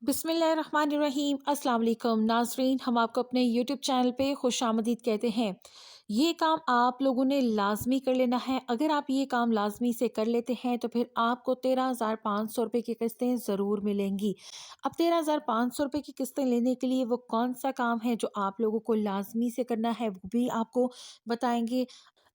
बिस्मिल्लाहिर्रहमानिर्रहीम। अस्सलाम वालेकुम नाज़रीन, हम आपको अपने यूट्यूब चैनल पे खुश आमदीद कहते हैं। ये काम आप लोगों ने लाजमी कर लेना है। अगर आप ये काम लाजमी से कर लेते हैं तो फिर आपको 13,500 रुपये की किस्तें ज़रूर मिलेंगी। अब 13,500 रुपये की किस्तें लेने के लिए वो कौन सा काम है जो आप लोगों को लाजमी से करना है, वो भी आपको बताएंगे।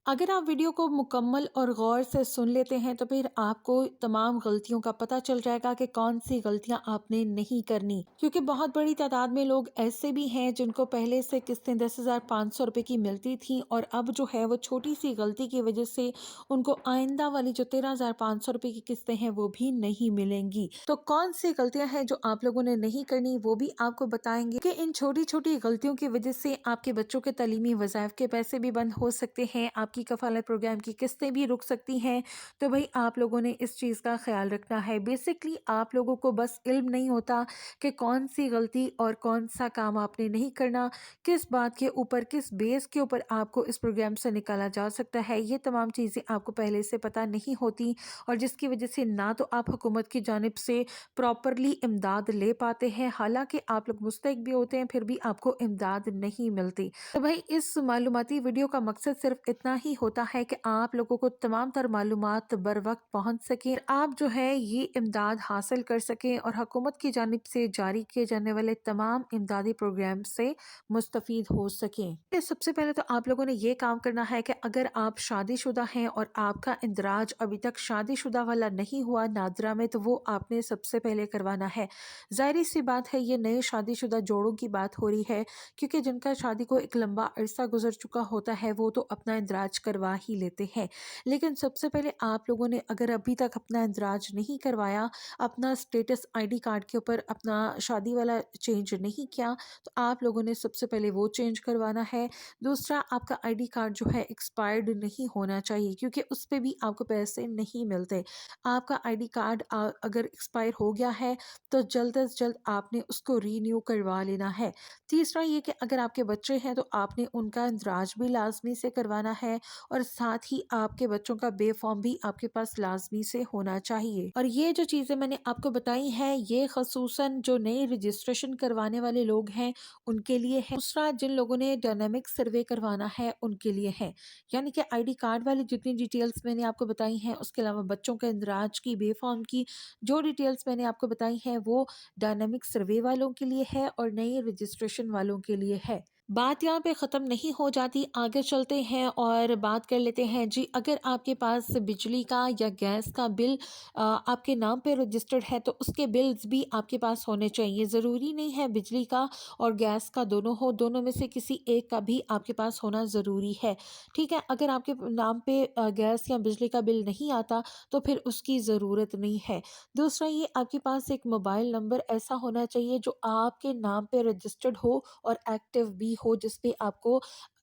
अगर आप वीडियो को मुकम्मल और गौर से सुन लेते हैं तो फिर आपको तमाम गलतियों का पता चल जाएगा कि कौन सी गलतियां आपने नहीं करनी, क्योंकि बहुत बड़ी तादाद में लोग ऐसे भी हैं जिनको पहले से किस्तें 10,500 रुपये की मिलती थी और अब जो है वो छोटी सी गलती की वजह से उनको आइंदा वाली जो 13,500 रुपये की किस्तें हैं वो भी नहीं मिलेंगी। तो कौन सी गलतियां हैं जो आप लोगों ने नहीं करनी, वो भी आपको बताएंगे कि इन छोटी छोटी गलतियों की वजह से आपके बच्चों के तालीमी वज़ाइफ के पैसे भी बंद हो सकते हैं, आपकी कफालत प्रोग्राम की किस्तें भी रुक सकती हैं। तो भाई आप लोगों ने इस चीज़ का ख्याल रखना है। बेसिकली आप लोगों को बस इल्म नहीं होता कि कौन सी गलती और कौन सा काम आपने नहीं करना, किस बात के ऊपर, किस बेस के ऊपर आपको इस प्रोग्राम से निकाला जा सकता है। ये तमाम चीज़ें आपको पहले से पता नहीं होती और जिसकी वजह से ना तो आप हुकूमत की जानिब से प्रॉपरली इमदाद ले पाते हैं, हालांकि आप लोग मुस्तहिक भी होते हैं फिर भी आपको इमदाद नहीं मिलती। तो भाई इस मालूमाती वीडियो का मकसद सिर्फ इतना ही होता है कि आप लोगों को तमाम तर मालूमात बर वक्त पहुँच सके, आप जो है ये इमदाद हासिल कर सकें और हुकूमत की जानिब से जारी किए जाने वाले तमाम इमदादी प्रोग्राम से मुस्तफ़ीद हो सकें। तो सबसे पहले तो आप लोगों ने ये काम करना है कि अगर आप शादीशुदा हैं और आपका इंदराज अभी तक शादीशुदा वाला नहीं हुआ नादरा में, तो वो आपने सबसे पहले करवाना है। ज़ाहिर सी बात है ये नए शादीशुदा जोड़ों की बात हो रही है, क्योंकि जिनका शादी को एक लंबा अरसा गुजर चुका होता है वो तो अपना इंदराज करवा ही लेते हैं। लेकिन सबसे पहले आप लोगों ने अगर अभी तक अपना इंदराज नहीं करवाया, अपना स्टेटस आईडी कार्ड के ऊपर अपना शादी वाला चेंज नहीं किया, तो आप लोगों ने सबसे पहले वो चेंज करवाना है। दूसरा, आपका आईडी कार्ड जो है एक्सपायर्ड नहीं होना चाहिए, क्योंकि उस पर भी आपको पैसे नहीं मिलते। आपका आईडी कार्ड अगर एक्सपायर हो गया है तो जल्द अज जल्द आपने उसको रीन्यू करवा लेना है। तीसरा ये कि अगर आपके बच्चे हैं तो आपने उनका इंदराज भी लाजमी से करवाना है और साथ ही आपके बच्चों का बे फॉर्म भी आपके पास लाजमी से होना चाहिए। और ये जो चीज़ें मैंने आपको बताई हैं ये खसूसन जो नए रजिस्ट्रेशन करवाने वाले लोग हैं उनके लिए है। दूसरा, जिन लोगों ने डायनामिक सर्वे करवाना है उनके लिए है। यानी कि आईडी कार्ड वाली जितनी डिटेल्स मैंने आपको बताई हैं, उसके अलावा बच्चों के इंदराज की, बे फॉर्म की जो डिटेल्स मैंने आपको बताई हैं वो डायनामिक सर्वे वालों के लिए है और नई रजिस्ट्रेशन वालों के लिए है। बात यहाँ पे ख़त्म नहीं हो जाती, आगे चलते हैं और बात कर लेते हैं। जी, अगर आपके पास बिजली का या गैस का बिल आपके नाम पे रजिस्टर्ड है तो उसके बिल्स भी आपके पास होने चाहिए। ज़रूरी नहीं है बिजली का और गैस का दोनों हो, दोनों में से किसी एक का भी आपके पास होना ज़रूरी है। ठीक है, अगर आपके नाम पे गैस या बिजली का बिल नहीं आता तो फिर उसकी ज़रूरत नहीं है। दूसरा, ये आपके पास एक मोबाइल नंबर ऐसा होना चाहिए जो आपके नाम पे रजिस्टर्ड हो और एक्टिव भी हो, जिस पे आपको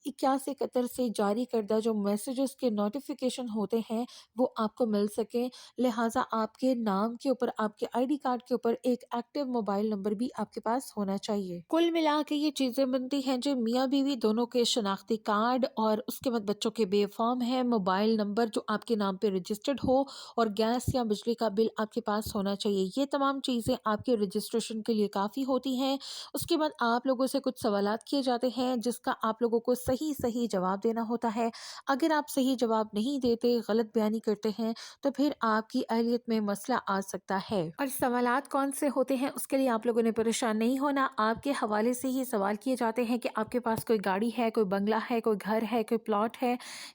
81 से जारी करदा जो मैसेजेस के नोटिफिकेशन होते हैं वो आपको मिल सके। लिहाजा आपके नाम के ऊपर, आपके आईडी कार्ड के ऊपर एक एक्टिव मोबाइल नंबर भी आपके पास होना चाहिए। कुल मिला के ये चीज़ें बनती हैं जो मियाँ बीवी दोनों के शनाख्ती कार्ड और उसके बाद बच्चों के बे फॉर्म है, मोबाइल नंबर जो आपके नाम पे रजिस्टर्ड हो और गैस या बिजली का बिल आपके पास होना चाहिए। ये तमाम चीज़ें आपके रजिस्ट्रेशन के लिए काफ़ी होती हैं। उसके बाद आप लोगों से कुछ सवालात किए जाते हैं जिसका आप लोगों को सही सही जवाब देना होता है। अगर आप सही जवाब नहीं देते, गलत बयानी करते हैं तो फिर आपकी अहलियत में मसला आ सकता है। और सवालात कौन से होते हैं उसके लिए आप लोगों ने परेशान नहीं होना। आपके हवाले से ही सवाल किए जाते हैं कि आपके पास कोई गाड़ी है, कोई बंगला है, कोई घर है, कोई प्लॉट है,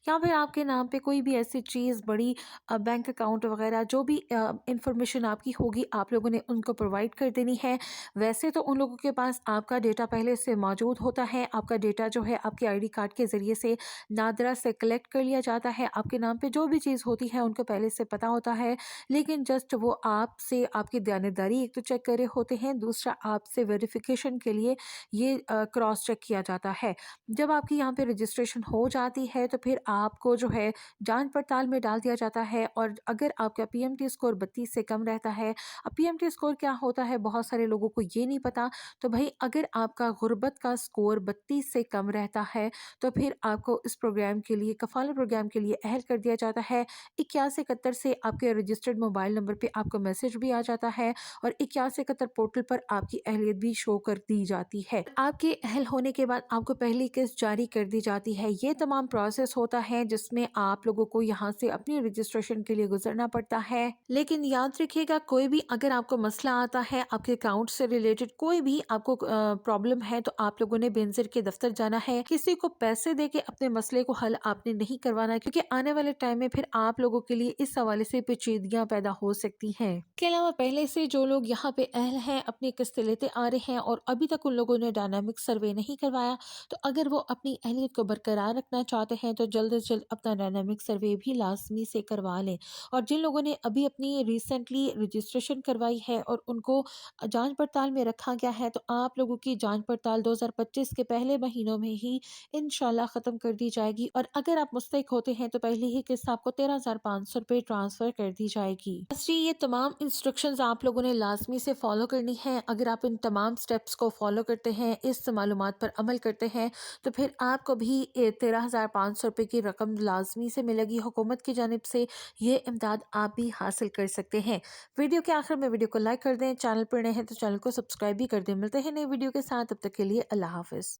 या फिर आपके नाम पे कोई भी ऐसी चीज़, बड़ी बैंक अकाउंट वगैरह जो भी इंफॉर्मेशन आपकी होगी आप लोगों ने उनको प्रोवाइड कर देनी है। वैसे तो उन लोगों के पास आपका डेटा पहले से मौजूद होता है। आपका डेटा जो है आपके आईडी कार्ड के ज़रिए से नादरा से कलेक्ट कर लिया जाता है। आपके नाम पे जो भी चीज़ होती है उनको पहले से पता होता है, लेकिन जस्ट वो आपसे आपकी दयानतदारी एक तो चेक कर रहे होते हैं, दूसरा आपसे वेरिफिकेशन के लिए ये क्रॉस चेक किया जाता है। जब आपकी यहाँ पे रजिस्ट्रेशन हो जाती है तो फिर आपको जो है जांच पड़ताल में डाल दिया जाता है। और अगर आपका पीएमटी स्कोर 32 से कम रहता है, अब पीएमटी स्कोर क्या होता है बहुत सारे लोगों को ये नहीं पता, तो भाई अगर आपका गुर्बत का स्कोर 32 से कम रहता है तो फिर आपको इस प्रोग्राम के लिए, कफ़ाला प्रोग्राम के लिए अहल कर दिया जाता है। 8171 से आपके रजिस्टर्ड मोबाइल नंबर पे आपको मैसेज भी आ जाता है और 8171 पोर्टल पर आपकी अहलियत भी शो कर दी जाती है। आपके अहल होने के बाद आपको पहली किस्त जारी कर दी जाती है। ये तमाम प्रोसेस होता है जिसमें आप लोगों को यहाँ से अपनी रजिस्ट्रेशन के लिए गुजरना पड़ता है। लेकिन याद रखिएगा, कोई भी अगर आपको मसला आता है, आपके अकाउंट से रिलेटेड कोई भी आपको प्रॉब्लम है, तो आप लोगों ने बेनज़ीर के दफ्तर जाना है। किसी को पैसे दे के अपने मसले को हल आपने नहीं करवाना, क्योंकि आने वाले टाइम में फिर आप लोगों के लिए इस हवाले से पेचीदगियां पैदा हो सकती हैं। इसके अलावा पहले से जो लोग यहाँ पे अहल हैं, अपनी किस्तें लेते आ रहे हैं और अभी तक उन लोगों ने डायनामिक सर्वे नहीं करवाया, तो अगर वो अपनी अहलियत को बरकरार रखना चाहते हैं तो जल्द से जल्द अपना डायनामिक सर्वे भी लाजमी से करवा लें। और जिन लोगों ने अभी अपनी रिसेंटली रजिस्ट्रेशन करवाई है और उनको जांच पड़ताल में रखा गया है, तो आप लोगों की जांच पड़ताल 2025 के पहले महीनों में ही इंशाल्लाह ख़त्म कर दी जाएगी। और अगर आप मुस्तहिक होते हैं तो पहली ही किस्त आपको 13,500 रुपये ट्रांसफ़र कर दी जाएगी। बस जी, ये तमाम इंस्ट्रक्शंस आप लोगों ने लाजमी से फॉलो करनी है। अगर आप इन तमाम स्टेप्स को फॉलो करते हैं, इस मालूमात पर अमल करते हैं, तो फिर आपको भी 13,500 रुपये की रकम लाजमी से मिलेगी हुकूमत की जानिब से। ये इमदाद आप भी हासिल कर सकते हैं। वीडियो के आखिर में वीडियो को लाइक कर दें, चैनल पर नए हैं तो चैनल को सब्सक्राइब भी कर दें। मिलते हैं नई वीडियो के साथ, तब तक के लिए अल्लाह हाफिज़।